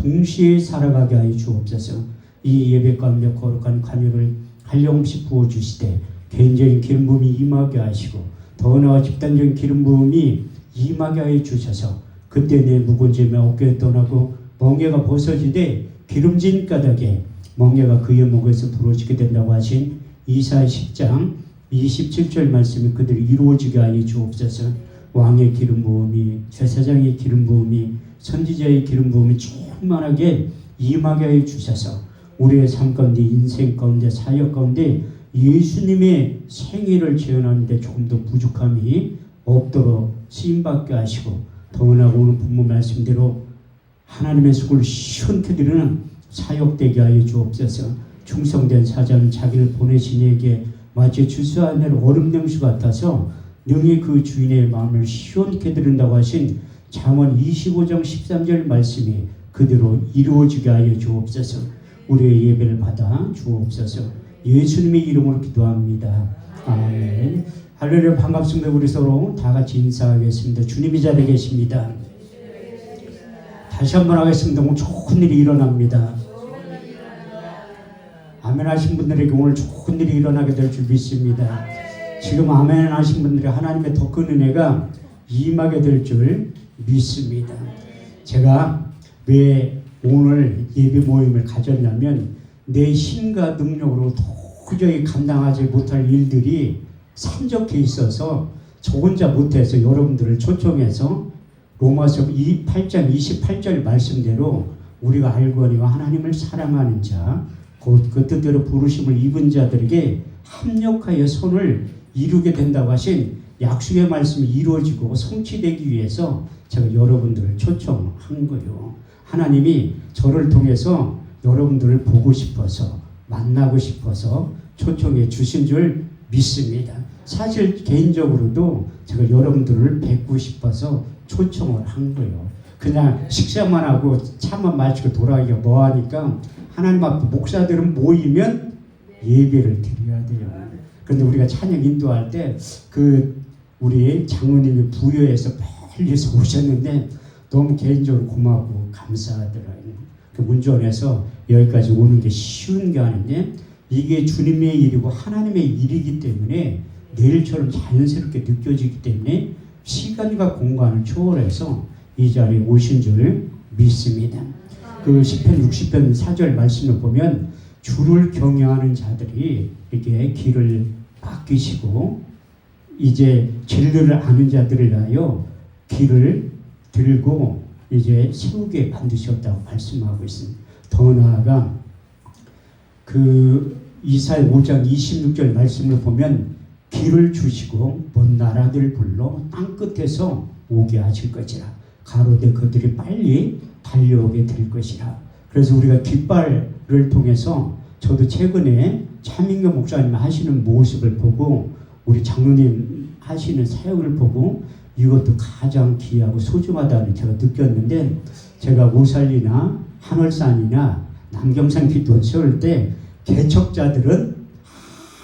동시에 살아가게 하여 주옵소서. 이 예배 가운데 거룩한 관유를 한량없이 부어주시되 개인적인 기름 부음이 임하게 하시고 더 나아 집단적인 기름 부음이 임하게 하여 주셔서 그때 내 묵은 짐에 어깨에 떠나고 멍에가 벗어지되 기름진 까닭에 멍에가 그의 목에서 부러지게 된다고 하신 이사야 10장 27절 말씀이 그들이 이루어지게 하여 주옵소서. 왕의 기름 부음이, 제사장의 기름 부음이, 선지자의 기름 부음이 충만하게 임하게 하여 주셔서 우리의 삶 가운데, 인생 가운데, 사역 가운데 예수님의 생애를 재현하는데 조금 더 부족함이 없도록 쓰임받게 하시고 더구나 오늘 본문 말씀대로 하나님의 속을 시원케 드리는 사역되게 하여 주옵소서. 충성된 사자는 자기를 보내신 이에게 마치 주수한 대로 얼음 냉수 같아서 능히 그 주인의 마음을 시원케 드린다고 하신 잠언 25장 13절 말씀이 그대로 이루어지게 하여 주옵소서. 우리의 예배를 받아 주옵소서. 예수님의 이름으로 기도합니다. 아멘. 할렐루야. 반갑습니다. 우리 서로 다 같이 인사하겠습니다. 주님이 자리에 계십니다. 다시 한번 하겠습니다. 오늘 좋은 일이 일어납니다. 아멘 하신 분들에게 오늘 좋은 일이 일어나게 될 줄 믿습니다. 지금 아멘 하신 분들이 하나님의 더 큰 은혜가 임하게 될 줄 믿습니다. 제가 왜 오늘 예배 모임을 가졌냐면 내 힘과 능력으로 도저히 감당하지 못할 일들이 산적해 있어서 저 혼자 못해서 여러분들을 초청해서 로마서 8장 28절 말씀대로 우리가 알거니와 하나님을 사랑하는 자 곧 그 뜻대로 부르심을 입은 자들에게 합력하여 선을 이루게 된다고 하신 약속의 말씀이 이루어지고 성취되기 위해서 제가 여러분들을 초청한 거예요. 하나님이 저를 통해서 여러분들을 보고 싶어서 만나고 싶어서 초청해 주신 줄 믿습니다. 사실 개인적으로도 제가 여러분들을 뵙고 싶어서 초청을 한 거예요. 그냥 식사만 하고 차만 마시고 돌아가기가 뭐하니까 하나님 앞에 목사들은 모이면 예배를 드려야 돼요. 그런데 우리가 찬양 인도할 때 우리 장로님이 부여해서 멀리서 오셨는데 너무 개인적으로 고맙고 감사하더라고요. 운전해서 여기까지 오는 게 쉬운 게 아닌데 이게 주님의 일이고 하나님의 일이기 때문에 내일처럼 자연스럽게 느껴지기 때문에 시간과 공간을 초월해서 이 자리에 오신 줄 믿습니다. 그 시편 60편 4절 말씀을 보면 주를 경외하는 자들이 이렇게 길을 맡기시고 이제 진리를 아는 자들을 위하여 길을 들고 이제 세우게 만드셨다고 말씀하고 있습니다. 더 나아가 이사야 5장 26절 말씀을 보면 길을 주시고 먼 나라들 불러 땅끝에서 오게 하실 것이라 가로되 그들이 빨리 달려오게 될 것이라. 그래서 우리가 깃발을 통해서 저도 최근에 차민경 목사님 하시는 모습을 보고 우리 장로님 하시는 사역을 보고 이것도 가장 귀하고 소중하다는 제가 느꼈는데 제가 오살리나 한월산이나 남경산 기도 세울 때 개척자들은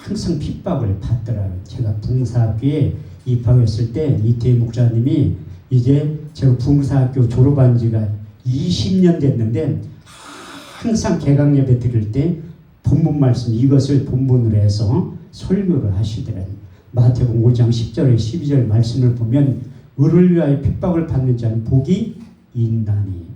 항상 핍박을 받더라고요. 제가 붕사학교에 입학했을 때 이태희 목사님이 이제 제가 붕사학교 졸업한 지가 20년 됐는데 항상 개강 예배 드릴 때 본문 말씀 이것을 본문으로 해서 설교를 하시더라고요. 마태복음 5장 10절에 12절 말씀을 보면 의를 위하여 핍박을 받는 자는 복이 있나니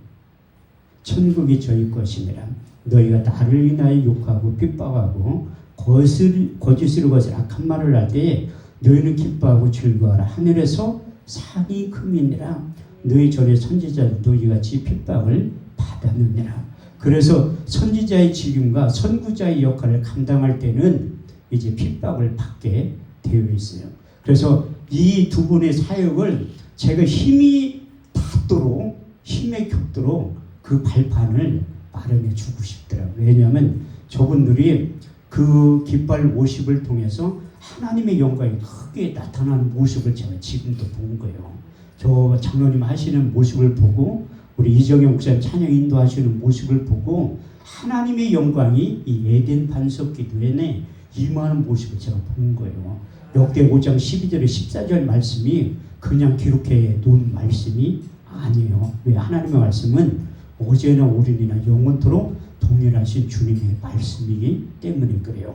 천국이 저희 것이니라. 너희가 나를 인하여 욕하고 핍박하고 거짓으로 것을 악한 말을 할 때에 너희는 기뻐하고 즐거워하라. 하늘에서 상이 금이니라. 너희 전에 선지자들도 이같이 핍박을 받았느니라. 그래서 선지자의 직임과 선구자의 역할을 감당할 때는 이제 핍박을 받게 되어 있어요. 그래서 이 두 분의 사역을 제가 힘이 닿도록 힘에 겹도록 그 발판을 마련해 주고 싶더라고요. 왜냐하면 저분들이 그 깃발 50을 통해서 하나님의 영광이 크게 나타나는 모습을 제가 지금도 본 거예요. 저 장로님 하시는 모습을 보고 우리 이정영 목사님 찬양 인도하시는 모습을 보고 하나님의 영광이 이 에덴 반석 기도에 임하는 모습을 제가 본 거예요. 역대 5장 12절에 14절 말씀이 그냥 기록해 놓은 말씀이 아니에요. 왜? 하나님의 말씀은 어제나 오늘이나 영원토록 동일하신 주님의 말씀이기 때문에 그래요.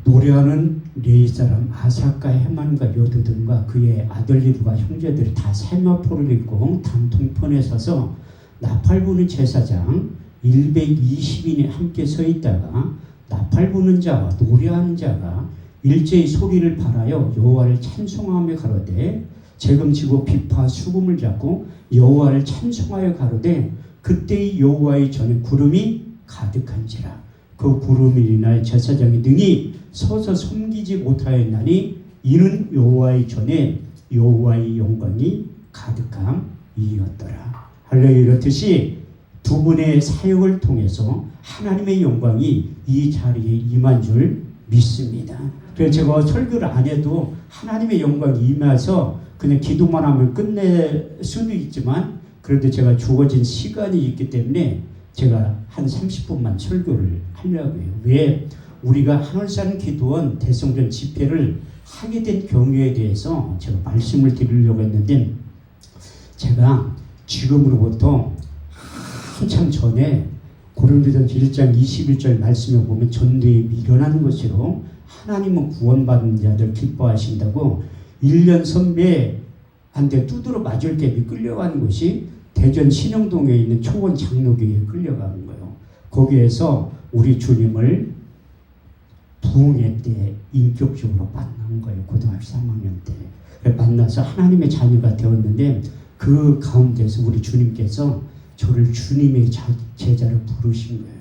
노래하는 레위 사람 아삭과 헤만과 여두둔과 그의 아들리두가 형제들이 다 세마포를 입고 단통편에 서서 나팔 부는 제사장 120인이 함께 서 있다가 나팔 부는 자와 노래하는 자가 일제히 소리를 발하여 여호와를 찬송하며 가로되 재금치고 비파 수금을 잡고 여호와를 찬송하여 가로되 그때의 여호와의 전에 구름이 가득한지라. 그 구름이 인하여 제사장이 능히 서서 섬기지 못하였나니 이는 여호와의 전에 여호와의 영광이 가득함이었더라. 할렐루야. 이렇듯이 두 분의 사역을 통해서 하나님의 영광이 이 자리에 임한 줄 믿습니다. 그래서 제가 설교를 안 해도 하나님의 영광이 임해서 그냥 기도만 하면 끝낼 수도 있지만 그래도 제가 주어진 시간이 있기 때문에 제가 한 30분만 설교를 하려고 해요. 왜? 우리가 하늘산 기도원 대성전 집회를 하게 된 경우에 대해서 제가 말씀을 드리려고 했는데 제가 지금으로부터 한참 전에 고린도전서 1장 21절 말씀에 보면 전도에 미련한 것으로 하나님은 구원받는 자들 기뻐하신다고 1년 선배한테 두드러 맞을 게 끌려가는 곳이 대전 신영동에 있는 초원 장로교회에 끌려가는 거예요. 거기에서 우리 주님을 부흥회 때 인격적으로 만난 거예요. 고등학교 3학년 때. 만나서 하나님의 자녀가 되었는데 그 가운데서 우리 주님께서 저를 주님의 제자로 부르신 거예요.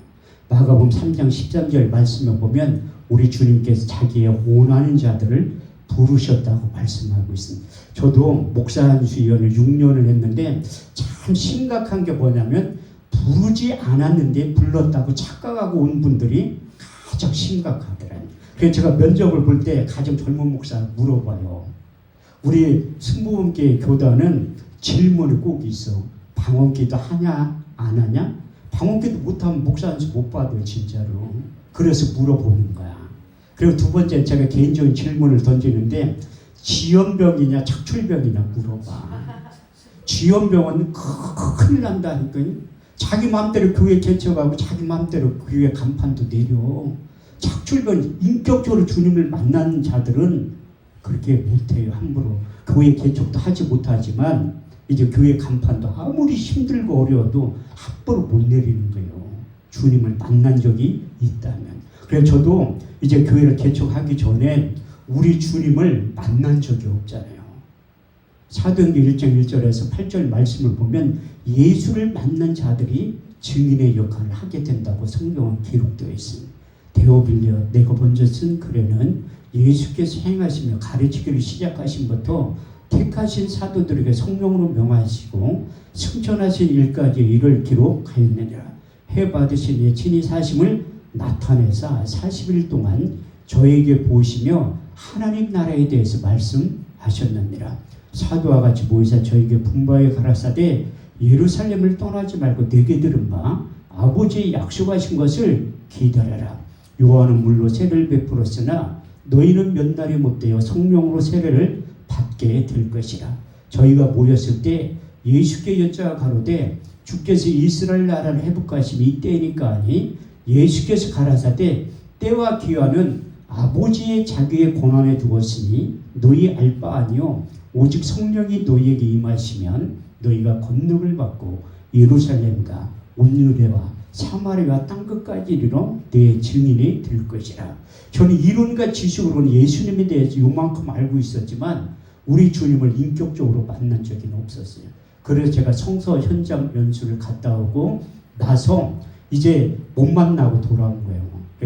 마가복음 3장 13절 말씀에 보면 우리 주님께서 자기의 원하는 자들을 부르셨다고 말씀하고 있습니다. 저도 목사 한수위원을 6년을 했는데 참 심각한 게 뭐냐면 부르지 않았는데 불렀다고 착각하고 온 분들이 가장 심각하더라고요. 그래서 제가 면접을 볼 때 가장 젊은 목사 물어봐요. 우리 승부원교회 교단은 질문이 꼭 있어. 방언기도 하냐 안 하냐? 방언기도 못하면 목사 한수 못 받아요 진짜로. 그래서 물어보는 거야. 그리고 두 번째 제가 개인적인 질문을 던지는데 지연병이냐 척출병이냐 물어봐. 지연병은 큰일 난다니까. 자기 마음대로 교회 개척하고 자기 마음대로 교회 간판도 내려. 척출병 인격적으로 주님을 만나는 자들은 그렇게 못해요. 함부로 교회 개척도 하지 못하지만 이제 교회 간판도 아무리 힘들고 어려워도 함부로 못 내리는 거예요. 주님을 만난 적이 있다면. 그래서 저도 이제 교회를 개척하기 전에 우리 주님을 만난 적이 없잖아요. 사도행전 1장 1절에서 8절 말씀을 보면 예수를 만난 자들이 증인의 역할을 하게 된다고 성경은 기록되어 있습니다. 데오빌리아 내가 먼저 쓴 글에는 예수께서 행하시며 가르치기를 시작하신부터 택하신 사도들에게 성령으로 명하시고 승천하신 일까지 이를 기록하였느니라. 해 받으신 예친이 사심을 나타내사 40일 동안 저에게 보시며 하나님 나라에 대해서 말씀하셨느니라. 사도와 같이 모이사 저에게 분바에 가라사대 예루살렘을 떠나지 말고 내게 들은 바 아버지의 약속하신 것을 기다려라. 요한은 물로 세례를 베풀었으나 너희는 몇 날이 못되어 성령으로 세례를 받게 될 것이라. 저희가 모였을 때 예수께 여짜가 가로되 주께서 이스라엘 나라를 회복하심이 이때이니까 하니 예수께서 가라사대 때와 기한은 아버지의 자기의 권한에 두었으니 너희 알 바 아니요 오직 성령이 너희에게 임하시면 너희가 권능을 받고 예루살렘과 온 유대와 사마리아 땅끝까지 이르러 내 증인이 될 것이라. 저는 이론과 지식으로는 예수님에 대해서 요만큼 알고 있었지만 우리 주님을 인격적으로 만난 적이 없었어요. 그래서 제가 성서 현장 연수를 갔다 오고 나서 이제 못 만나고 돌아온 거예요.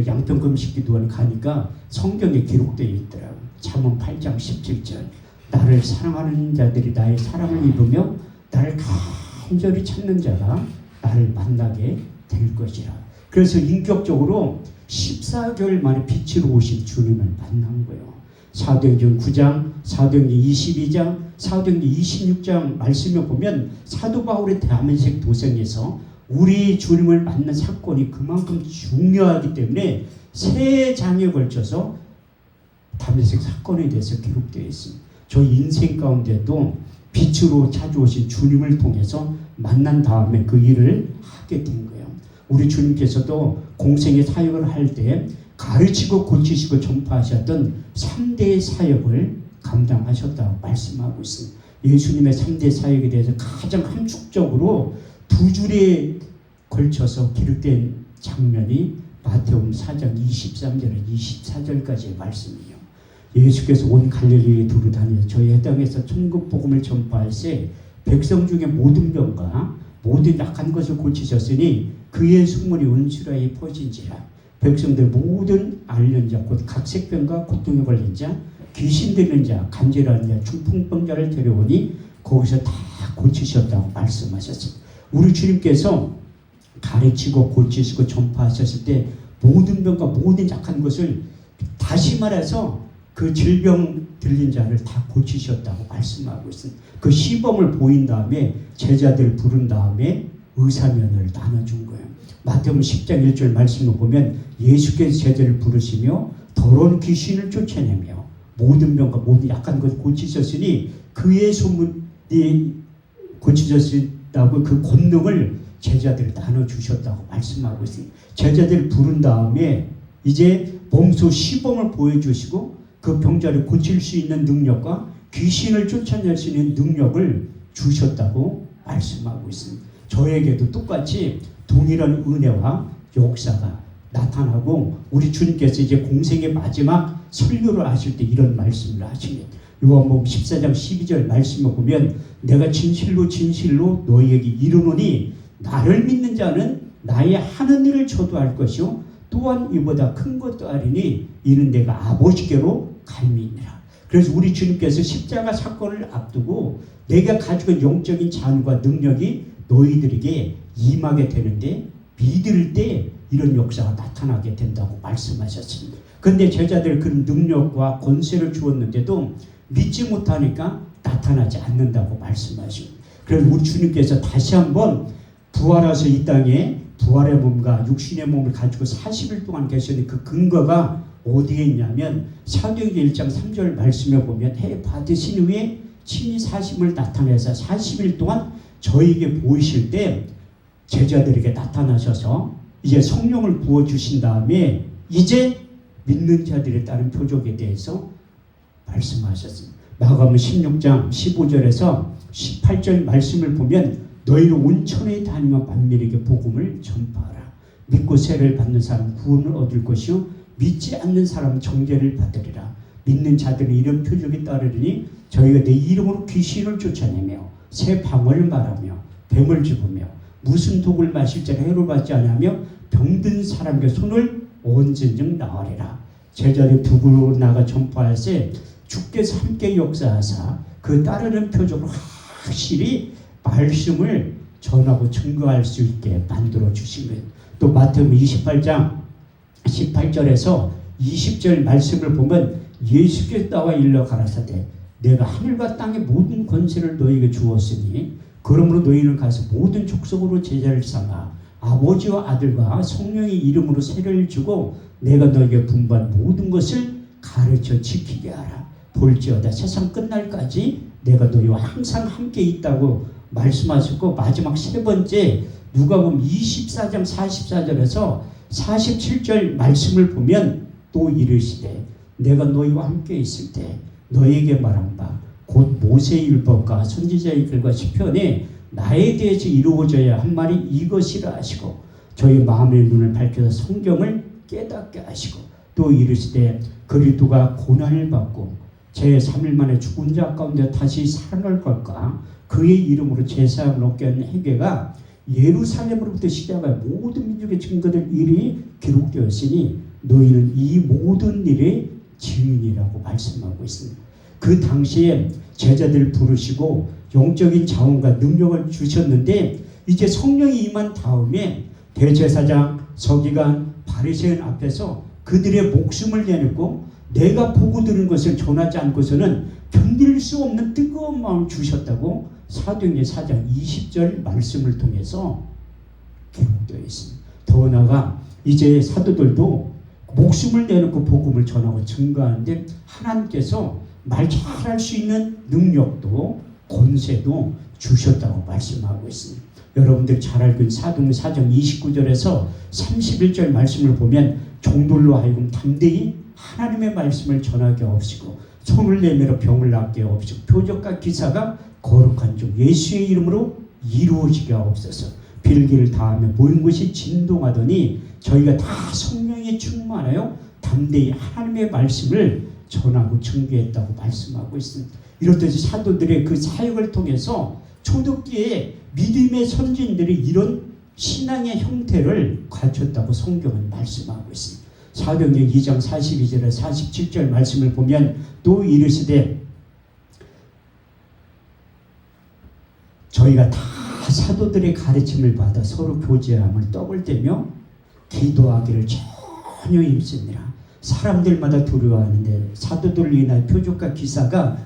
양평금식기도원에 가니까 성경에 기록되어 있더라고요. 잠언 8장 17절 나를 사랑하는 자들이 나의 사랑을 입으며 나를 간절히 찾는 자가 나를 만나게 될 것이라. 그래서 인격적으로 14개월 만에 빛으로 오신 주님을 만난 거예요. 사도행전 9장, 사도행전 22장, 사도행전 26장 말씀에 보면 사도 바울의 다메섹 도성에서 우리 주님을 만난 사건이 그만큼 중요하기 때문에 세 장에 걸쳐서 다메섹 사건에 대해서 기록되어 있습니다. 저 인생 가운데도 빛으로 찾아오신 주님을 통해서 만난 다음에 그 일을 하게 된 거예요. 우리 주님께서도 공생의 사역을 할 때 가르치고 고치시고 전파하셨던 3대의 사역을 감당하셨다고 말씀하고 있습니다. 예수님의 3대 사역에 대해서 가장 함축적으로 두 줄에 걸쳐서 기록된 장면이 마태복음 4장 23절에 24절까지의 말씀이에요. 예수께서 온 갈릴리에 두루 다니며 저희 땅에서 천국 복음을 전파할 새 백성 중에 모든 병과 모든 약한 것을 고치셨으니 그의 소문이 온 지라에 퍼진지라. 백성들 모든 앓는 자 곧 각색병과 고통에 걸린 자 귀신 들린 자 간질하는 자 중풍병자를 데려오니 거기서 다 고치셨다고 말씀하셨습니다. 우리 주님께서 가르치고 고치시고 전파하셨을 때 모든 병과 모든 약한 것을 다시 말해서 그 질병 들린 자를 다 고치셨다고 말씀하고 있습니다. 그 시범을 보인 다음에 제자들 부른 다음에 의사면을 나눠준 거예요. 마태복음 10장 1절 말씀을 보면 예수께서 제자를 부르시며 더러운 귀신을 쫓아내며 모든 병과 모든 약한 것을 고치셨으니 그의 소문이 고치셨다고 그 권능을 제자들 나눠주셨다고 말씀하고 있습니다. 제자들 부른 다음에 이제 몸소 시범을 보여주시고 그 병자를 고칠 수 있는 능력과 귀신을 쫓아낼 수 있는 능력을 주셨다고 말씀하고 있습니다. 저에게도 똑같이 동일한 은혜와 역사가 나타나고 우리 주님께서 이제 공생의 마지막 설교를 하실 때 이런 말씀을 하십니다. 요한복음 14장 12절 말씀을 보면 내가 진실로 진실로 너희에게 이르노니 나를 믿는 자는 나의 하는 일을 저도 할 것이요 또한 이보다 큰 것도 하리니 이는 내가 아버지께로 갈미니라. 그래서 우리 주님께서 십자가 사건을 앞두고 내가 가지고 있는 영적인 잔과 능력이 너희들에게 임하게 되는데 믿을 때 이런 역사가 나타나게 된다고 말씀하셨습니다. 그런데 제자들 그 능력과 권세를 주었는데도 믿지 못하니까 나타나지 않는다고 말씀하십니다. 그래서 우리 주님께서 다시 한번 부활하셔서 이 땅에 부활의 몸과 육신의 몸을 가지고 40일 동안 계셨는데 그 근거가 어디에 있냐면 사도행전 1장 3절 말씀에 보면 해 받으신 후에 친히 사심을 나타내서 40일 동안 저에게 보이실 때 제자들에게 나타나셔서 이제 성령을 부어주신 다음에 이제 믿는 자들에 따른 표적에 대해서 말씀하셨습니다. 마가복음 16장 15절에서 18절 말씀을 보면 너희는 온천에 다니며 만민에게 복음을 전파하라. 믿고 세례를 받는 사람은 구원을 얻을 것이요 믿지 않는 사람은 정죄를 받으리라. 믿는 자들은 이런 표적이 따르리니 저희가 내 이름으로 귀신을 쫓아내며 새 방언을 말하며 뱀을 집으며 무슨 독을 마실 자를 해로 받지 않으며 병든 사람의 손을 언제든지 나으리라. 제자들이 북으로 나가 전파할세 주께서 함께 역사하사 그 따르는 표적으로 확실히 말씀을 전하고 증거할 수 있게 만들어 주신 거예요. 또 마태복음 28장 18절에서 20절 말씀을 보면 예수께서 나와 일러 가라사대 내가 하늘과 땅의 모든 권세를 너희에게 주었으니 그러므로 너희는 가서 모든 족속으로 제자를 삼아 아버지와 아들과 성령의 이름으로 세례를 주고 내가 너희에게 분부한 모든 것을 가르쳐 지키게 하라. 볼지어다 세상 끝날까지 내가 너희와 항상 함께 있다고 말씀하셨고 마지막 세 번째 누가복음 24장 44절에서 47절 말씀을 보면 또 이르시되 내가 너희와 함께 있을 때 너희에게 말한 바 곧 모세의 율법과 선지자의 글과 시편에 나에 대해서 이루어져야 한 말이 이것이라 하시고 저희 마음의 눈을 밝혀서 성경을 깨닫게 하시고 또 이르시되 그리스도가 고난을 받고 제3일 만에 죽은 자 가운데 다시 살아날 것과 그의 이름으로 제사함을 얻게 하는 회개가 예루살렘으로부터 시작하여 모든 민족의 증거될 일이 기록되었으니 너희는 이 모든 일의 증인이라고 말씀하고 있습니다. 그 당시에 제자들을 부르시고 영적인 자원과 능력을 주셨는데 이제 성령이 임한 다음에 대제사장, 서기관, 바리새인 앞에서 그들의 목숨을 내놓고 내가 보고 들은 것을 전하지 않고서는 견딜 수 없는 뜨거운 마음을 주셨다고 사도행전 4장 20절 말씀을 통해서 기록되어 있습니다. 더 나아가 이제 사도들도 목숨을 내놓고 복음을 전하고 증거하는데 하나님께서 말 잘할 수 있는 능력도 권세도 주셨다고 말씀하고 있습니다. 여러분들 잘 알고 있는 사도행 4장 29절에서 31절 말씀을 보면 종들로 하여금 담대히 하나님의 말씀을 전하게 하옵시고 손을 내밀어 병을 낫게 하옵시고 표적과 기사가 거룩한 종 예수의 이름으로 이루어지게 하옵소서. 빌기를 다하며 모인 곳이 진동하더니 저희가 다 성령에 충만하여 담대히 하나님의 말씀을 전하고 증거했다고 말씀하고 있습니다. 이렇듯이 사도들의 그 사역을 통해서 초대기에 믿음의 선진들이 이런 신앙의 형태를 갖췄다고 성경은 말씀하고 있습니다. 사도행전 2장 42절에 47절 말씀을 보면 또 이르시되 저희가 다 사도들의 가르침을 받아 서로 교제함을 떡을 떼며 기도하기를 전혀 힘씁니다. 사람들마다 두려워하는데 사도들을 인한 표적과 기사가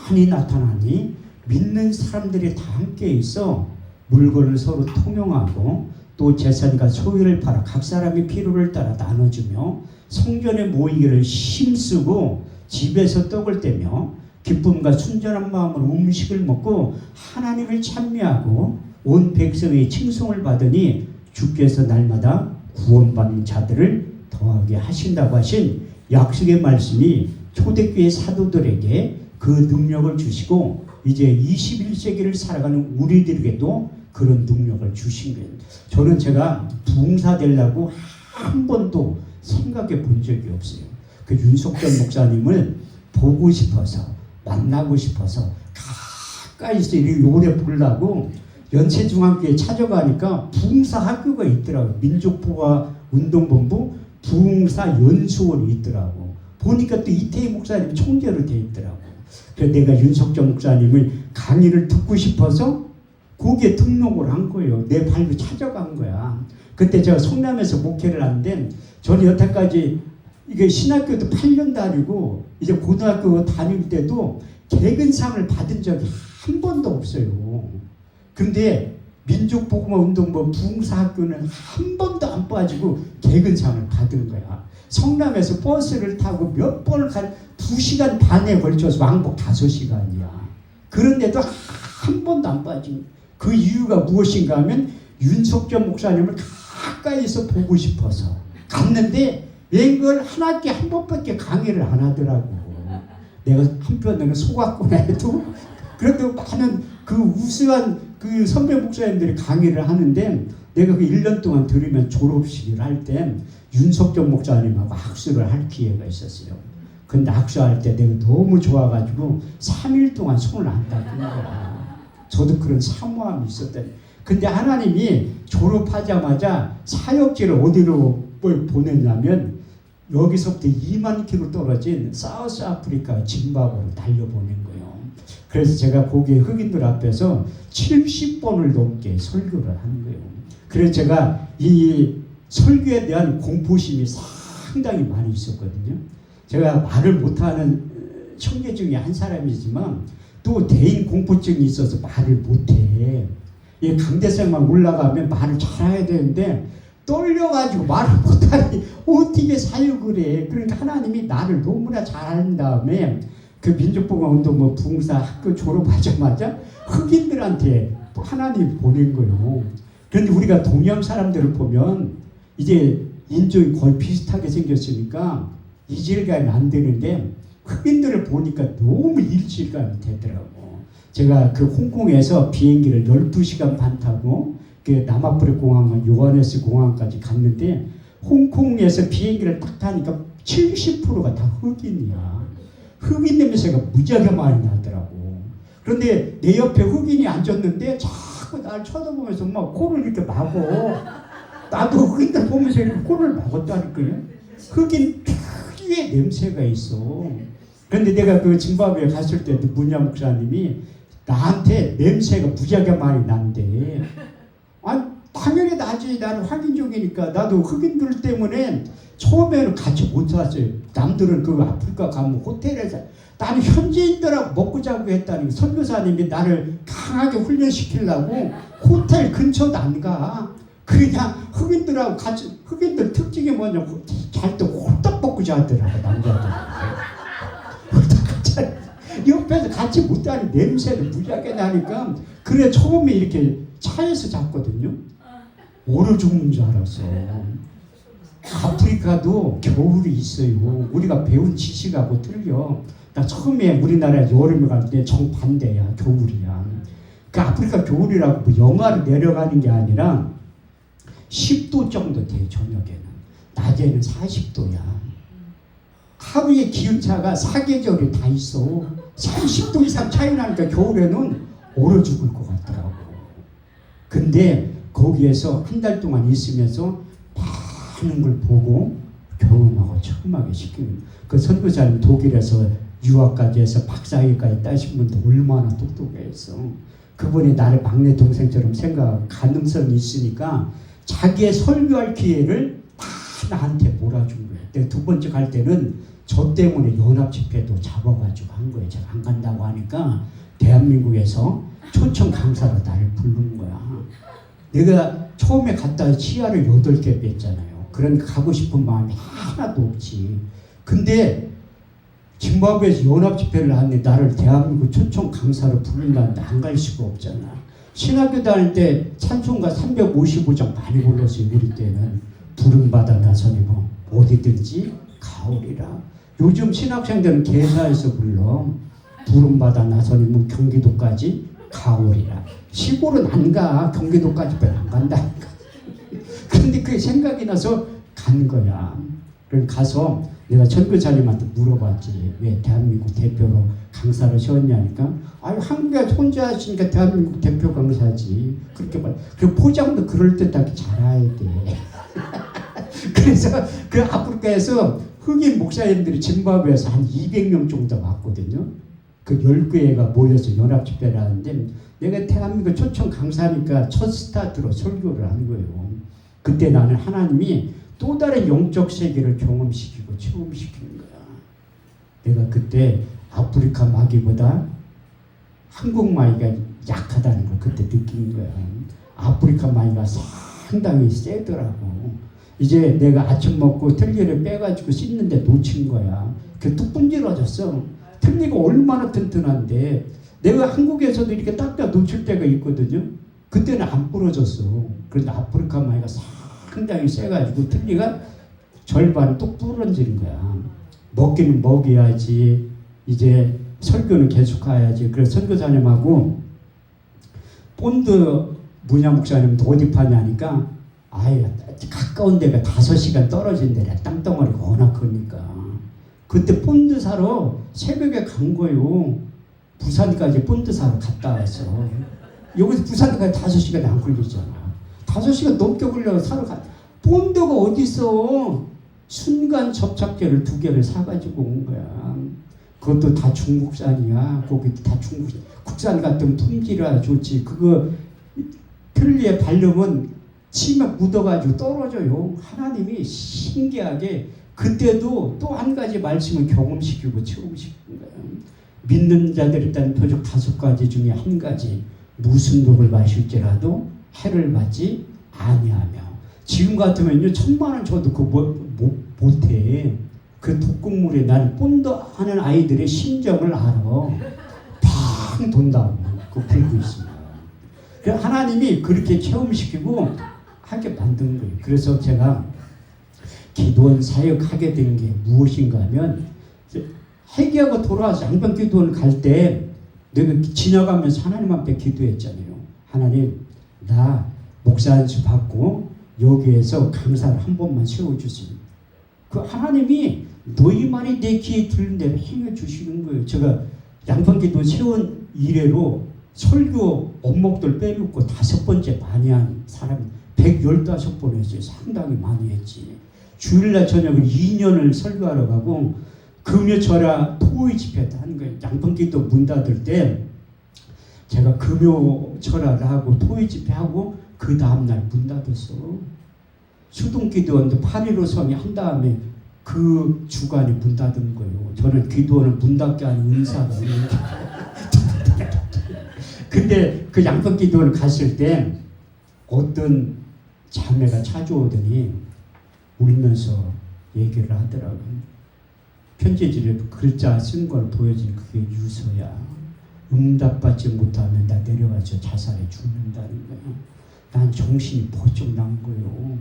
많이 나타나니 믿는 사람들이 다 함께 있어 물건을 서로 통용하고 또 재산과 소유를 팔아 각 사람의 필요를 따라 나눠주며 성전에 모이기를 힘쓰고 집에서 떡을 떼며 기쁨과 순전한 마음으로 음식을 먹고 하나님을 찬미하고 온 백성의 칭송을 받으니 주께서 날마다 구원받는 자들을 더하게 하신다고 하신 약속의 말씀이 초대교회 사도들에게 그 능력을 주시고 이제 21세기를 살아가는 우리들에게도 그런 능력을 주신 거예요. 저는 제가 부흥사 되려고 한 번도 생각해 본 적이 없어요. 그 윤석전 목사님을 보고 싶어서 만나고 싶어서 가까이서 이렇게 오래 보려고 연세중앙교회 찾아가니까 부흥사 학교가 있더라고요. 민족보화운동본부 부흥사 연수원이 있더라고. 보니까 또 이태희 목사님이 총재로 돼 있더라고. 그래서 내가 윤석전 목사님의 강의를 듣고 싶어서 거기에 등록을 한 거예요. 내 발로 찾아간 거야. 그때 제가 성남에서 목회를 하는데 저는 여태까지 이게 신학교도 8년 다니고 이제 고등학교 다닐 때도 개근상을 받은 적이 한 번도 없어요. 근데 민족복음화운동본 부흥사학교는 한 번도 안 빠지고 개근상을 받은 거야. 성남에서 버스를 타고 몇 번을 2시간 반에 걸쳐서 왕복 5시간이야. 그런데도 한 번도 안 빠진. 그 이유가 무엇인가 하면 윤석전 목사님을 가까이서 보고 싶어서 갔는데 웬걸 한 학기에 한 번밖에 강의를 안 하더라고. 내가 한편으로는 속았구나 해도 그래도 많은 그 우수한 그 선배 목사님들이 강의를 하는데 내가 그 1년 동안 들으면 졸업식을 할 때 윤석전 목사님하고 악수를 할 기회가 있었어요. 근데 악수할 때 내가 너무 좋아가지고 3일 동안 손을 안 닦은 거야. 저도 그런 사모함이 있었더니 근데 하나님이 졸업하자마자 사역지를 어디로 보냈냐면 여기서부터 2만 킬로 떨어진 사우스 아프리카 짐바브로 달려보낸 거예요. 그래서 제가 거기에 흑인들 앞에서 70번을 넘게 설교를 하는 거예요. 그래서 제가 이 설교에 대한 공포심이 상당히 많이 있었거든요. 제가 말을 못하는 형제 중에 한 사람이지만 또 대인 공포증이 있어서 말을 못해. 이 강대상만 올라가면 말을 잘해야 되는데 떨려가지고 말을 못하니 어떻게 사역을 해. 그러니까 하나님이 나를 너무나 잘하는 다음에 그 민족복음화운동 부흥사 학교 졸업하자마자 흑인들한테 하나님 보낸 거예요. 그런데 우리가 동양 사람들을 보면 이제 인종이 거의 비슷하게 생겼으니까 이질감이 안 되는데 흑인들을 보니까 너무 일질감이 되더라고. 제가 그 홍콩에서 비행기를 12시간 반 타고 그 남아프리카 공항, 요하네스 공항까지 갔는데 홍콩에서 비행기를 딱 타니까 70%가 다 흑인이야. 흑인 냄새가 무지하게 많이 나더라고. 그런데 내 옆에 흑인이 앉았는데 자꾸 날 쳐다보면서 막 코를 이렇게 막어. 나도 흑인들 보면서 이렇게 코를 막았다니까요. 흑인 특유의 냄새가 있어. 그런데 내가 그 짐바브웨에 갔을 때도 문야 목사님이 나한테 냄새가 무지하게 많이 난대. 아, 당연히 나지. 나는 확인종이니까. 나도 흑인들 때문에 처음에는 같이 못 살았어요. 남들은 그 아프리카 가면 호텔에서 나는 현지인들하고 먹고 자고 했다니 선교사님이 나를 강하게 훈련시키려고 호텔 근처도 안 가. 그냥 흑인들하고 같이 흑인들 특징이 뭐냐면 잘 때 홀딱 먹고 자더라고 남자들. 옆에서 같이 못하는 냄새를 무지하게 나니까 그래 처음에 이렇게 차에서 잤거든요. 얼어 죽는 줄 알았어. 아프리카도 겨울이 있어요. 우리가 배운 지식하고 틀려. 나 처음에 우리나라 여름에 갈 때 정반대야. 겨울이야. 그 아프리카 겨울이라고 뭐 영하로 내려가는 게 아니라 10도 정도 돼. 저녁에는. 낮에는 40도야. 하루의 기온차가 사계절이 다 있어. 30도 이상 차이 나니까 겨울에는 얼어 죽을 것 같더라고. 근데 거기에서 한 달 동안 있으면서 많은 걸 보고 경험하고 체험하게 시키는 그 선교사님 독일에서 유학까지 해서 박사학위까지 따신 분도 얼마나 똑똑했어. 그분이 나를 막내 동생처럼 생각하고 가능성이 있으니까 자기의 설교할 기회를 다 나한테 몰아준 거예요. 내가 두 번째 갈 때는 저 때문에 연합집회도 잡아가지고 한 거예요. 제가 안 간다고 하니까 대한민국에서 초청 강사로 나를 부른 거야. 내가 처음에 갔다 치아를 8개 뺐잖아요. 그러니까 가고 싶은 마음이 하나도 없지. 근데 짐바브웨에서 연합집회를 하는데 나를 대한민국 초청 강사로 부른다는데 안 갈 수가 없잖아. 신학교 다닐 때 찬송가 355장 많이 불렀어요. 우리 때는. 부름받아 나서니 뭐 어디든지 가오리라. 요즘 신학생들은 개사에서 불러. 부름받아 나서니 뭐 경기도까지 가오리라. 시골은 안 가. 경기도까지 별로 안 간다니까. 그런데 그게 생각이 나서 간 거야. 그래서 가서 내가 선교사님한테 물어봤지. 왜 대한민국 대표로 강사를 세웠냐니까. 아유, 한국에 혼자 하시니까 대한민국 대표 강사지. 그렇게 말. 그리고 포장도 그럴듯하게 잘해야 돼. 그래서 그 아프리카에서 흑인 목사님들이 짐바브웨에서 한 200명 정도 왔거든요. 그 10교회가 모여서 연합집회를 하는데 내가 대한민국 초청 강사니까 첫 스타트로 설교를 한 거예요. 그때 나는 하나님이 또 다른 영적 세계를 경험시키고 체험시키는 거야. 내가 그때 아프리카 마귀보다 한국 마귀가 약하다는 걸 그때 느낀 거야. 아프리카 마귀가 상당히 세더라고. 이제 내가 아침 먹고 틀니를 빼가지고 씻는데 놓친 거야. 그 뚝 분질러졌어. 틀니가 얼마나 튼튼한데 내가 한국에서도 이렇게 닦다 놓칠 때가 있거든요. 그때는 안 부러졌어. 그런데 아프리카 마귀가 상당히 세가지고 틀니가 절반 뚝 부러지는 거야. 먹기는 먹여야지. 이제 설교는 계속 가야지. 그래서 선교사님하고 본드 문야 목사님도 어디 파냐니까 아예 가까운 데가 5시간 떨어진 데라 땅덩어리가 워낙 크니까 그때 본드 사러 새벽에 간 거요. 부산까지 본드 사러 갔다 와서 여기서 부산까지 5시간이 안 걸리잖아. 5시간 넘게 걸려 사러 가. 본드가 어디 있어? 순간 접착제를 2개를 사가지고 온 거야. 그것도 다 중국산이야. 거기 다 중국산. 국산 같으면 품질이라 좋지. 그거 틀니에 바르면 치면 묻어가지고 떨어져요. 하나님이 신기하게 그때도 또 한 가지 말씀을 경험시키고 체험시키는 거예요. 믿는 자들이 있다는 표적 5가지 중에 한 가지. 무슨 독을 마실지라도 해를 받지 아니하며. 지금 같으면요 1000만 원 줘도 그거 못해. 그 독극물에 나는 본다 하는 아이들의 심정을 알아. 팡 돈다고 그거 풀고 있습니다. 그래서 하나님이 그렇게 체험시키고 하게 만든 거예요. 그래서 제가 기도원 사역하게 된 게 무엇인가 하면 회개하고 돌아와서 양변기도원 갈 때 내가 지나가면서 하나님 앞에 기도했잖아요. 하나님 나 목사 안수 받고 여기에서 강사를 한 번만 세워주세요. 그 하나님이 너희만이 내 귀에 들는 대로 행해 주시는 거예요. 제가 양변기도 세운 이래로 설교 업목들 빼놓고 5번째 많이 한 사람이 115번 했어요. 상당히 많이 했지. 주일날 저녁을 2년을 설교하러 가고 금요철야 토의 집회도 하는 거예요. 양평기도 문 닫을 때 제가 금요철야를 하고 토의 집회하고 그 다음날 문 닫았어. 수동기도원도 8.15 성이 한 다음에 그 주간에 문 닫은 거예요. 저는 기도원을 문 닫게 하는 은사가 있는데 근데 그 양평기도원을 갔을 때 어떤 자매가 찾아오더니 울면서 얘기를 하더라고요. 편지지에 글자 쓴 걸 보여준 그게 유서야. 응답받지 못하면 나 내려가서 자살해 죽는다는 거야. 난 정신이 번쩍 난 거예요.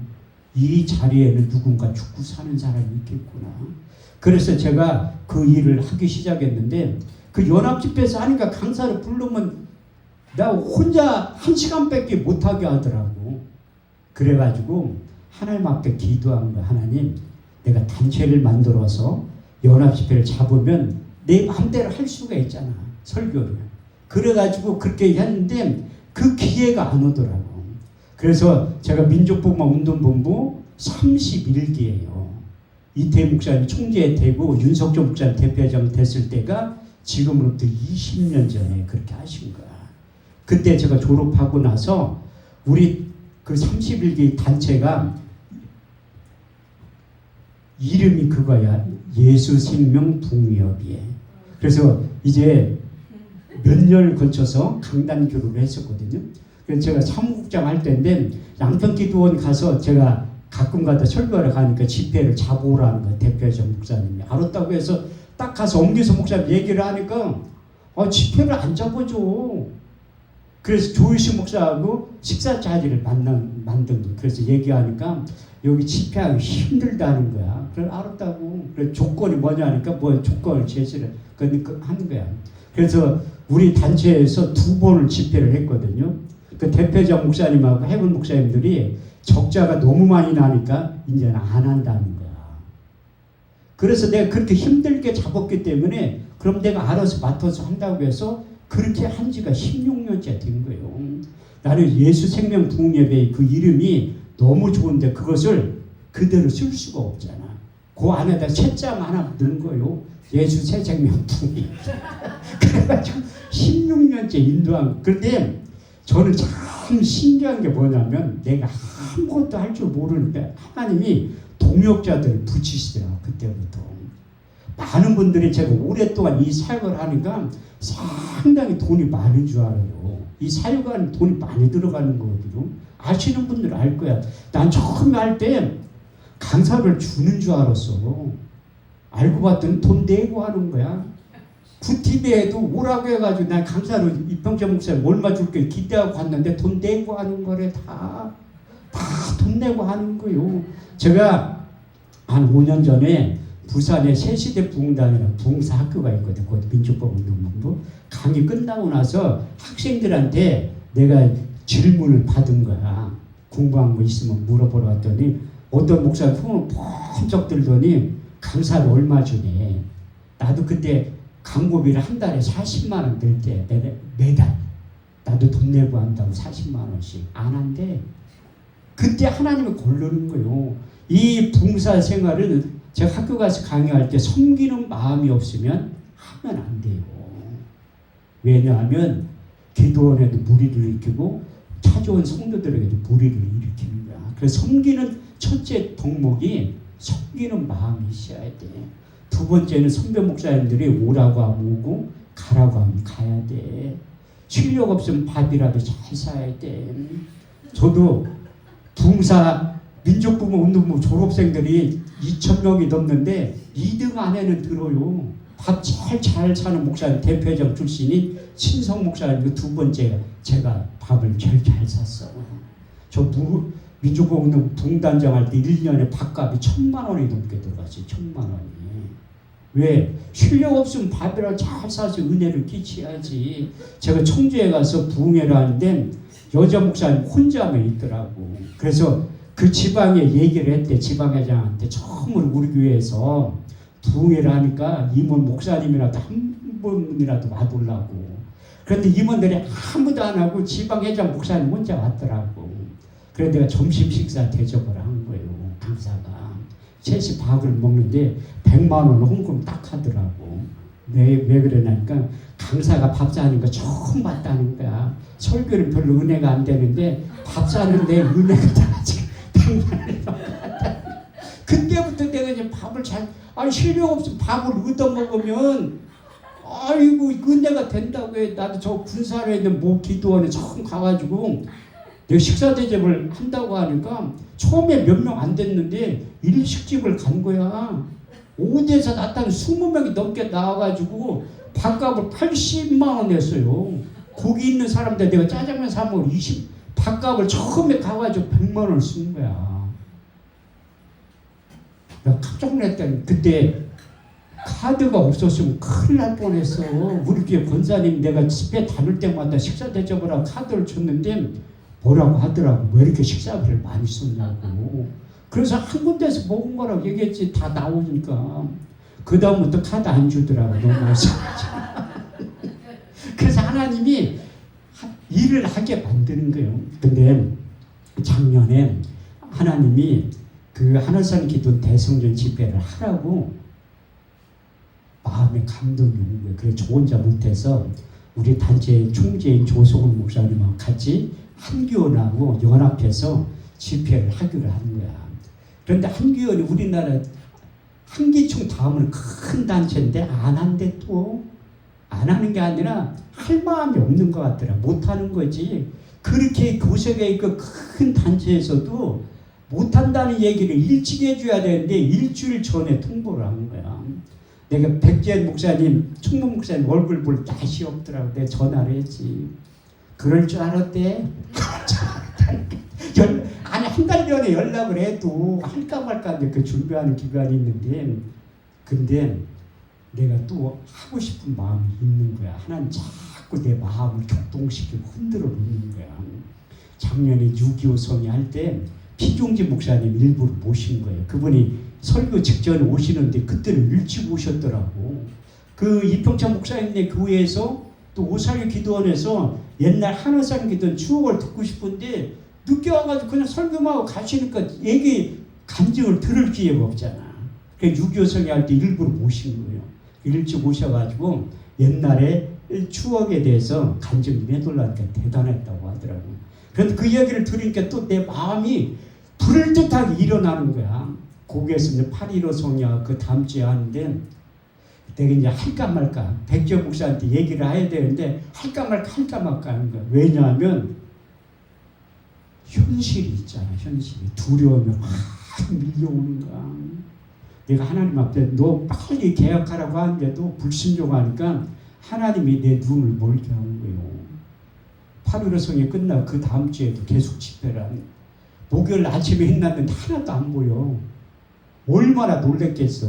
이 자리에는 누군가 죽고 사는 사람이 있겠구나. 그래서 제가 그 일을 하기 시작했는데 그 연합집회에서 하니까 강사를 부르면 나 혼자 1시간밖에 못하게 하더라고. 그래가지고 하나님 앞에 기도한 거야. 하나님, 내가 단체를 만들어서 연합집회를 잡으면 내 마음대로 할 수가 있잖아. 설교를. 그래가지고 그렇게 했는데 그 기회가 안 오더라고. 그래서 제가 민족복음운동본부 31기예요. 이태희 목사님 총재 되고 윤석철 목사님 대표장 됐을 때가 지금으로부터 20년 전에 그렇게 하신 거야. 그때 제가 졸업하고 나서 우리 그 31기 단체가 이름이 그거야. 예수생명북유협이에요. 그래서 이제 몇 년을 거쳐서 강단 교류를 했었거든요. 그래서 제가 사무국장 할 때인데 양평기도원 가서 제가 가끔가다 설교하러 가니까 집회를 잡아오라는 거예요. 대표적 목사님이. 알았다고 해서 딱 가서 엄기서 목사님 얘기를 하니까 집회를 안 잡아줘. 그래서 조일식 목사하고 식사 자리를 만든 거예요. 그래서 얘기하니까 여기 집회하기 힘들다는 거야. 그래 알았다고. 그래 조건이 뭐냐 하니까 뭐 조건을 제시를 하는 거야. 그래서 우리 단체에서 2번을 집회를 했거든요. 그 대표적 목사님하고 해본 목사님들이 적자가 너무 많이 나니까 이제는 안 한다는 거야. 그래서 내가 그렇게 힘들게 잡았기 때문에 그럼 내가 알아서 맡아서 한다고 해서 그렇게 한 지가 16년째 된 거예요. 나는 예수생명북유협의 그 이름이 너무 좋은데 그것을 그대로 쓸 수가 없잖아. 그 안에다 채점 하나 넣은 거예요. 예수생명북유협. 그래가지고 16년째 인도한. 그런데 저는 참 신기한 게 뭐냐면 내가 아무것도 할 줄 모르는데 하나님이 동역자들을 붙이시더라고요. 그때부터. 많은 분들이 제가 오랫동안 이 사역을 하니까 상당히 돈이 많은 줄 알아요. 이 사역하는 돈이 많이 들어가는 거거든요. 아시는 분들은 알 거야. 난 처음에 할 때 강사를 주는 줄 알았어. 알고 봤더니 돈 내고 하는 거야. 구티비에도 오라고 해가지고 난 강사로 이평재 목사님 얼마 줄게 기대하고 갔는데 돈 내고 하는 거래. 다 돈 내고 하는 거요. 제가 한 5년 전에 부산에 새시대 부흥단이라는 부흥사 학교가 있거든. 그 민족복음운동본부. 강의 끝나고 나서 학생들한테 내가 질문을 받은 거야. 궁금한 거 있으면 물어보러 왔더니 어떤 목사님 손을 번쩍 들더니 강사를 얼마 주네. 나도 그때 광고비를 한 달에 40만 원 들 때 매달 나도 돈 내고 한다고 40만 원씩 안 한대. 그때 하나님이 고르는 거요. 이 봉사 생활을 제가 학교 가서 강의할 때 섬기는 마음이 없으면 하면 안 돼요. 왜냐하면 기도원에도 무리를 일으키고 찾아온 성도들에게도 무리를 일으키는 거야. 그래서 섬기는 첫째 덕목이 섬기는 마음이 있어야 돼. 두 번째는 선배 목사님들이 오라고 하면 오고 가라고 하면 가야 돼. 실력 없으면 밥이라도 잘 사야 돼. 저도 부흥사 민족부흥운동부 졸업생들이 2,000명이 넘는데 2등 안에는 들어요. 밥 잘 사는 목사님 대표적 출신이 신성 목사님 두 번째 제가 밥을 제일 잘 샀어. 저 민족부흥운동 부흥단장 할 때 1년에 밥값이 1,000만 원이 넘게 들어갔어요. 1,000만 원이. 왜? 실력 없으면 밥이라도 잘 사서 은혜를 끼쳐야지. 제가 청주에 가서 부흥회를 하는데 여자 목사님 혼자만 있더라고. 그래서 그 지방에 얘기를 했대. 지방회장한테 처음으로 우리 교회에서 부흥회를 하니까 임원 목사님이라도 한 분이라도 와달라고. 그런데 임원들이 아무도 안 하고 지방회장 목사님 혼자 왔더라고. 그래서 내가 점심 식사 대접을 한 거예요. 강사가. 셋이 밥을 먹는데 100만 원 헌금 딱 하더라고. 왜 그러냐니까 강사가 밥 사는 거 처음 봤다는 거야. 설교는 별로 은혜가 안 되는데 밥 사는데 은혜가 다지. 100만 원. 그때부터 내가 이제 밥을 실력 없으면 밥을 얻어먹으면 아이고 은혜가 된다고 해. 나도 저 군사로 있는 모 기도원에 처음 가가지고 내가 식사 대접을 한다고 하니까 처음에 몇 명 안 됐는데 일식집을 간 거야. 오대에서 나타난 20명이 넘게 나와가지고 밥값을 80만 원 냈어요. 거기 있는 사람들 내가 짜장면 사 먹으면 밥값을 처음에 가가지고 100만 원을 쓴 거야. 내가 깜짝 놀랐다니. 그때 카드가 없었으면 큰일 날 뻔했어. 우리 교회 권사님 내가 집회 다닐 때마다 식사 대접을 하고 카드를 줬는데 뭐라고 하더라고. 왜 이렇게 식사비를 많이 썼냐고. 그래서 한 군데서 먹은 거라고 얘기했지. 다 나오니까. 그 다음부터 카드 안 주더라고. 너무 아쉬워가지고. 그래서 하나님이 일을 하게 만드는 거예요. 근데 작년에 하나님이 그 하늘산 기도 대성전 집회를 하라고 마음에 감동이 온 거예요. 그래서 저 혼자 못해서 우리 단체 총재인 조성훈 목사님하고 같이 한교원하고 연합해서 집회를 하기로 한 거야. 그런데 한교원이 우리나라 한기총 다음은 큰 단체인데 안 한대 또. 안 하는 게 아니라 할 마음이 없는 것 같더라. 못하는 거지. 그렇게 교색에 있고 큰 단체에서도 못한다는 얘기를 일찍 해줘야 되는데 일주일 전에 통보를 한 거야. 내가 백지현 목사님, 충무 목사님 얼굴 볼 낯이 없더라고. 내가 전화를 했지. 그럴 줄 알았대. 아니 한 달 전에 연락을 해도 할까 말까 그 준비하는 기간이 있는데 근데 내가 또 하고 싶은 마음이 있는 거야. 하나님 자꾸 내 마음을 격동시키고 흔들어 놓는 거야. 작년에 6.25 성회할 때 피종지 목사님 일부러 모신 거예요. 그분이 설교 직전에 오시는데 그때는 일찍 오셨더라고. 그 이평찬 목사님네 교회에서 또 오살교 기도원에서 옛날 하늘산 기도원 추억을 듣고 싶은데 늦게 와가지고 그냥 설교만 하고 가시니까 얘기 간증을 들을 기회가 없잖아. 그래서 6.25 성회할 때 일부러 모신 거예요. 일찍 오셔가지고 옛날에 추억에 대해서 간증 해달라니까 대단했다고 하더라고. 그런데 그 이야기를 들으니까 또 내 마음이 불을 듯하게 일어나는 거야. 거기에서 이제 8.15 성야 그 다음 주에 하는데 내가 이제 할까 말까 백지현 목사한테 얘기를 해야 되는데 할까 말까 하는 거야. 왜냐하면 현실이 있잖아. 현실이 두려움이 확 밀려오는 거야. 내가 하나님 앞에 너 빨리 계약하라고 하는데도 불순종하니까 하나님이 내 눈을 멀게 하는 거예요. 8.15 성회 끝나고 그 다음 주에도 계속 집회를 하는 거예요. 목요일 아침에 했는데 하나도 안 보여. 얼마나 놀랬겠어.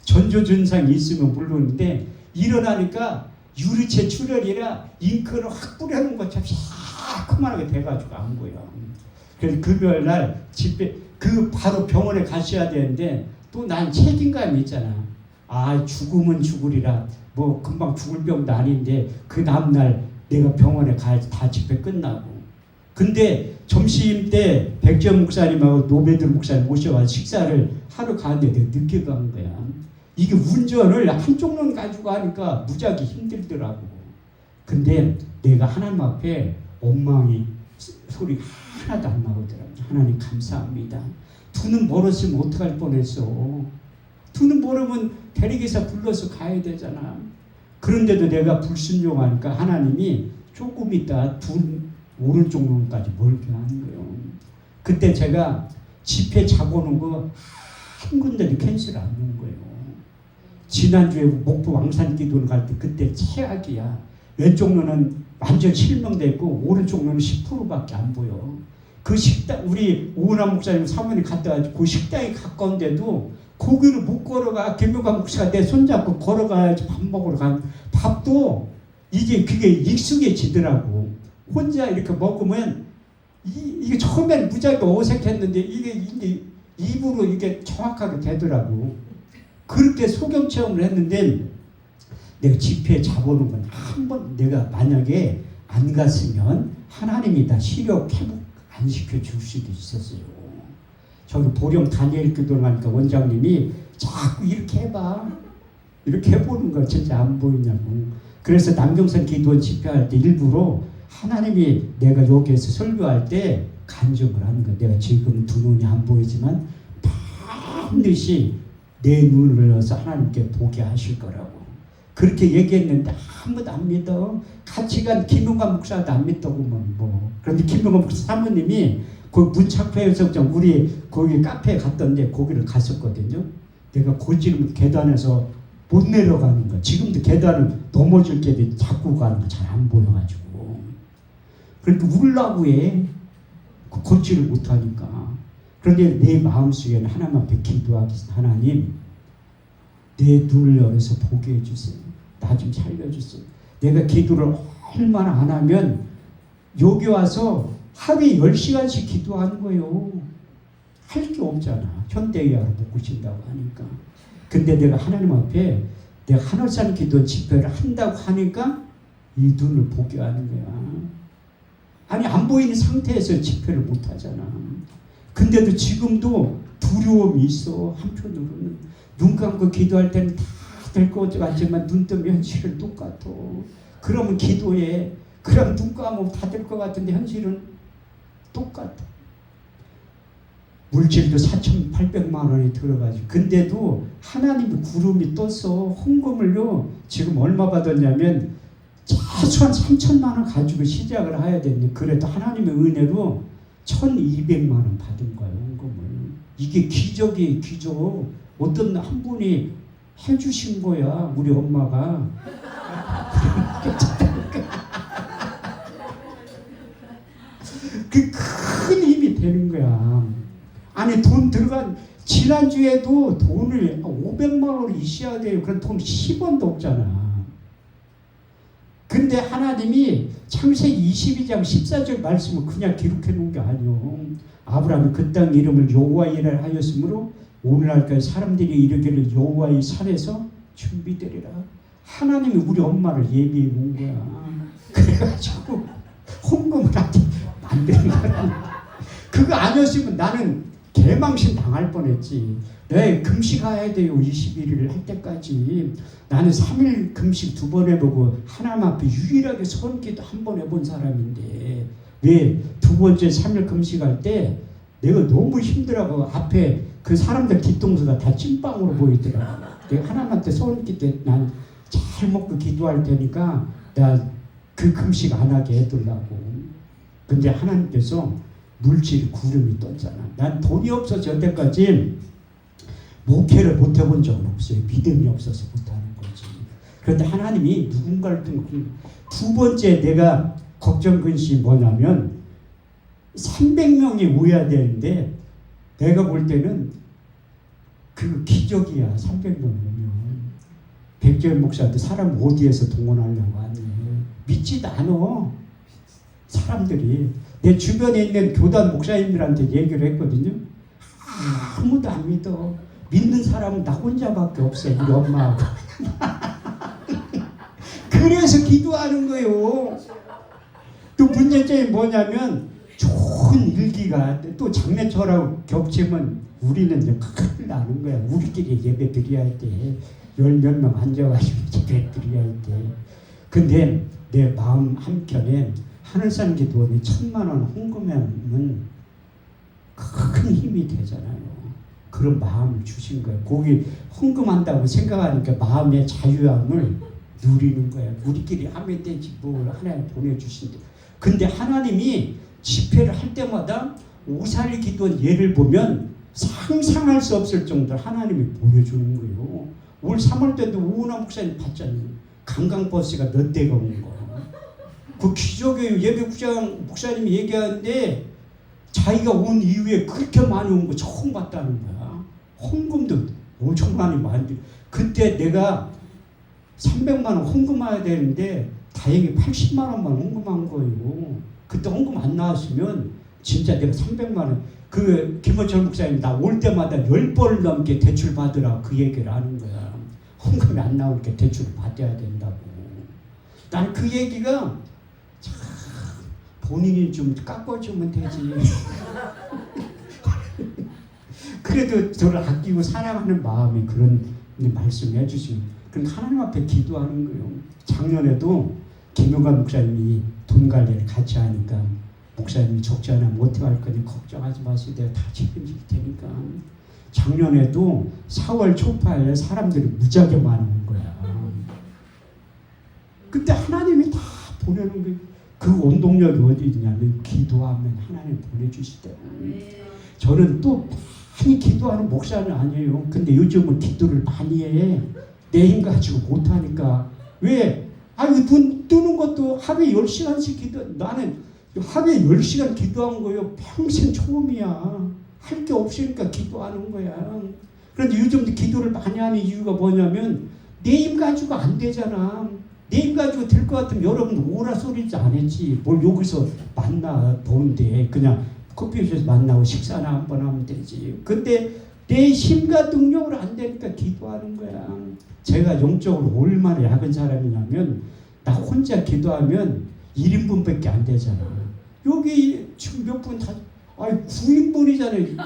전조증상이 있으면 모르는데 일어나니까 유리체 출혈이라 잉크를 확 뿌려놓은 것처럼 새그만하게 돼가지고 안 보여. 그래서 금요일날 집회 그 바로 병원에 가셔야 되는데 또 난 책임감이 있잖아. 아 죽으면 죽으리라. 뭐 금방 죽을 병도 아닌데 그 다음날 내가 병원에 가야지. 다 집회 끝나고. 근데 점심 때 백지현 목사님하고 노베드 목사님 모셔와 식사를 하러 가는데 내가 늦게 간 거야. 이게 운전을 한쪽 눈 가지고 하니까 무지하게 힘들더라고. 근데 내가 하나님 앞에 원망이 소리가 하나도 안 나오더라고. 하나님 감사합니다. 두 눈 멀었으면 어떡할 뻔했어. 두 눈 멀으면 대리기사 불러서 가야 되잖아. 그런데도 내가 불순종하니까 하나님이 조금 있다 오른쪽 눈까지 멀게 하는 거예요. 그때 제가 집회 잡아놓은 거 한 군데도 캔슬 안 놓은 거예요. 지난주에 목포 왕산 기도를 갈 때 그때 최악이야. 왼쪽 눈은 완전 실명돼 있고 오른쪽 눈은 10%밖에 안 보여. 그 식당 우리 오은환 목사님 사모님 갔다 와서 그 식당이 가까운데도 거기를 못 걸어가. 김용관 목사가 내 손잡고 걸어가야지 밥 먹으러 간. 밥도 이게 그게 익숙해지더라고. 혼자 이렇게 먹으면 이게 처음엔 무지하게 어색했는데 이게 입으로 이게 정확하게 되더라고. 그렇게 소경 체험을 했는데 내가 집회에 잡아놓은 건 한 번 내가 만약에 안 갔으면 하나님이 다 시력 회복 안 시켜줄 수도 있었어요. 저기 보령 다니엘 기도를 하니까 원장님이 자꾸 이렇게 해봐. 이렇게 해보는 거 진짜 안 보이냐고. 그래서 남경산 기도원 집회할 때 일부러 하나님이 내가 여기에서 설교할 때 간증을 하는 거야. 내가 지금 두 눈이 안 보이지만 반드시 내 눈을 열어서 하나님께 보게 하실 거라고. 그렇게 얘기했는데 아무도 안 믿어. 같이 간 김용관 목사도 안 믿다고 뭐. 그런데 김용관 목사 사모님이 그 문착회에서 우리 거기 카페에 갔던데 거기를 갔었거든요. 내가 고지름 계단에서 못 내려가는 거야. 지금도 계단을 넘어질 게 자꾸 가는 거 잘 안 보여가지고. 그런데 울라고 해. 걷지를 못하니까. 그런데 내 마음속에는 하나님 앞에 기도하기, 하나님 내 눈을 열어서 보게 해주세요. 나 좀 살려주세요. 내가 기도를 얼마나 안 하면 여기 와서 하루에 10시간씩 기도하는 거예요. 할 게 없잖아. 현대의학을 못 고친다고 하니까. 근데 내가 하나님 앞에 내가 하늘산 기도 집회를 한다고 하니까 이 눈을 보게 하는 거야. 아니 안 보이는 상태에서 집회를 못 하잖아. 근데도 지금도 두려움이 있어. 한편으로는 눈 감고 기도할 때는 다 될 것 같지만 눈 뜨면 현실은 똑같아. 그러면 기도해. 그럼 눈 감으면 다 될 것 같은데 현실은 똑같아. 물질도 4,800만 원이 들어가지. 근데도 하나님이 구름이 떠서 헌금을요. 지금 얼마 받았냐면 최소한 3천만 원 가지고 시작을 해야 되는데 그래도 하나님의 은혜로 1,200만 원 받은 거예요. 헌금을. 이게 기적이에요. 기적. 어떤 한 분이 해주신 거야. 우리 엄마가. 그 큰 힘이 되는 거야. 아니 돈 들어간 지난주에도 돈을 500만 원을 있어야 돼요. 그런 돈 10원도 없잖아. 근데 하나님이 창세기 22장 14절 말씀을 그냥 기록해 놓은 게 아니요. 아브라함이 그 땅 이름을 여호와이라 하였으므로 오늘날까지 사람들이 이르기를 여호와의 산에서 준비되리라. 하나님이 우리 엄마를 예비해 놓은 거야. 그래가지고 헌금을 하지 만드는 거야. 그거 아니었으면 나는 개망신 당할 뻔했지. 네, 금식해야 돼요. 21일 할 때까지. 나는 3일 금식 2번 해보고 하나님 앞에 유일하게 선기도 한 번 해본 사람인데 왜 두 번째 3일 금식할 때 내가 너무 힘들어하고 앞에 그 사람들 뒤통수가 다 찐빵으로 보이더라고. 내가 하나님한테 선기 때 난 잘 먹고 기도할 테니까 나 그 금식 안 하게 해두려고. 근데 하나님께서 물질 구름이 떴잖아. 난 돈이 없어서 여태까지 목회를 못 해본 적은 없어요. 믿음이 없어서 못하는 거지. 그런데 하나님이 누군가를 두 번째 내가 걱정 근심이 뭐냐면 300명이 모여야 되는데 내가 볼 때는 그 기적이야. 300명이면 백재현 목사한테 사람 어디에서 동원하려고 하니 믿지도 않아. 사람들이 내 주변에 있는 교단 목사님들한테 얘기를 했거든요. 아무도 안 믿어. 믿는 사람은 나 혼자밖에 없어. 우리 엄마하고. 그래서 기도하는 거예요. 또 문제점이 뭐냐면 좋은 일기가 또 장례철하고 겹치면 우리는 이제 큰일 나는 거야. 우리끼리 예배 드려야 돼. 10몇 명 앉아가지고 예배 드려야 돼. 근데 내 마음 한켠에 하늘산 기도원이 1,000만 원 헌금하면 큰 힘이 되잖아요. 그런 마음을 주신 거예요. 거기 헌금한다고 생각하니까 마음의 자유함을 누리는 거예요. 우리끼리 하면 되지 뭘 하나님 보내주신대. 근데 하나님이 집회를 할 때마다 오사리 기도원 예를 보면 상상할 수 없을 정도로 하나님이 보내주는 거예요. 올 3월 때도 오은하 목사님 봤잖아요. 관광버스가 몇 대가 온 거. 그 기적의 예배국장 목사님이 얘기하는데 자기가 온 이후에 그렇게 많이 온 거 처음 봤다는 거야. 헌금도 엄청 많이. 그때 내가 300만 원 헌금해야 되는데 다행히 80만 원만 헌금한 거예요. 그때 헌금 안 나왔으면 진짜 내가 300만 원. 그 김원철 목사님 나 올 때마다 10번 넘게 대출 받으라 그 얘기를 하는 거야. 헌금이 안 나오니까 대출을 받아야 된다고. 난 그 얘기가 참 본인이 좀 깎아주면 되지. 그래도 저를 아끼고 사랑하는 마음이 그런 말씀을 해주시면 그럼 하나님 앞에 기도하는 거예요. 작년에도 김용관 목사님이 돈 관리를 같이 하니까 목사님이 적지 않으면 어떻게 할 거니 걱정하지 마세요. 내가 다 책임질 테니까. 작년에도 4월 초파에 사람들이 무지하게 많이 온 거야. 그때 하나님이 다 보내는 거예요. 그 원동력이 어디 있냐면 기도하면 하나님 보내주시대요. 저는 또 많이 기도하는 목사는 아니에요. 근데 요즘은 기도를 많이 해. 내 힘 가지고 못하니까. 왜? 눈 뜨는 것도 하루에 10시간씩 기도. 나는 하루에 10시간 기도한 거예요. 평생 처음이야. 할 게 없으니까 기도하는 거야. 그런데 요즘도 기도를 많이 하는 이유가 뭐냐면 내 힘 가지고 안 되잖아. 내 힘 가지고 될 것 같으면 여러분 오라 소리지 안 했지. 뭘 여기서 만나 더운데 그냥 커피숍에서 만나고 식사나 한번 하면 되지. 근데 내 힘과 능력으로 안 되니까 기도하는 거야. 제가 영적으로 얼마나 약은 사람이냐면 나 혼자 기도하면 1인분밖에 안 되잖아. 여기 지금 몇 분 다 9인분이잖아요.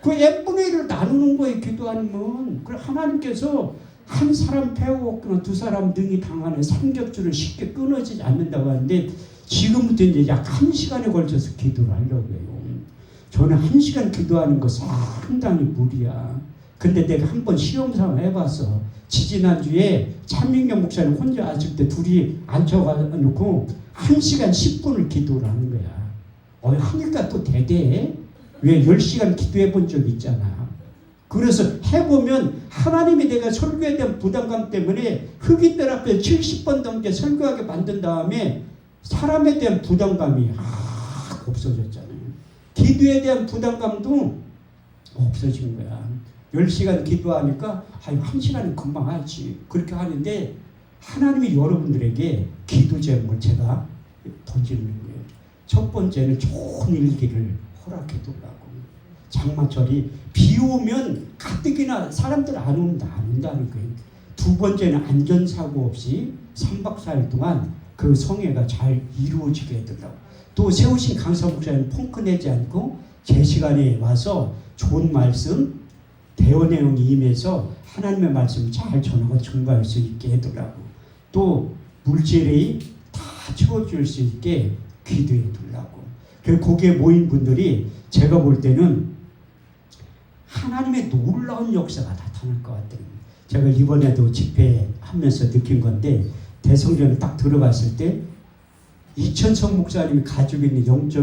그 n분의 1을 나누는 거예요. 기도하면. 그래 하나님께서 한 사람 배워먹거나 두 사람 능히 당하는 삼겹줄을 쉽게 끊어지지 않는다고 하는데 지금부터 이제 약 1시간에 걸쳐서 기도를 하려고 해요. 저는 1시간 기도하는 거 상당히 무리야. 근데 내가 한번 시험삼아 해봤어. 지지난주에 찬민경 목사님 혼자 왔을 때 둘이 앉혀놓고 1시간 10분을 기도를 하는 거야. 하니까 또 대대해. 왜 10시간 기도해 본 적 있잖아. 그래서 해보면 하나님이 내가 설교에 대한 부담감 때문에 흑인들 앞에 70번 넘게 설교하게 만든 다음에 사람에 대한 부담감이 없어졌잖아요. 기도에 대한 부담감도 없어진 거야. 10시간 기도하니까 1시간은 금방 하지. 그렇게 하는데 하나님이 여러분들에게 기도 제목을 제가 던지는 거예요. 첫 번째는 좋은 일기를 허락해 두라고. 장마철이 비 오면 가뜩이나 사람들 안 온다는 거예요. 두 번째는 안전사고 없이 3박 4일 동안 그 성회가 잘 이루어지게 해달라고. 또 세우신 강사 목사님 펑크 내지 않고 제 시간에 와서 좋은 말씀, 대화 내용이 임해서 하나님의 말씀 잘 전하고 증거할 수 있게 해달라고. 또 물질이 다 채워줄 수 있게 기도해 달라고. 거기에 모인 분들이 제가 볼 때는 하나님의 놀라운 역사가 나타날 것 같아요. 제가 이번에도 집회하면서 느낀 건데 대성전에 딱 들어갔을 때 이천성 목사님이 가지고 있는 영적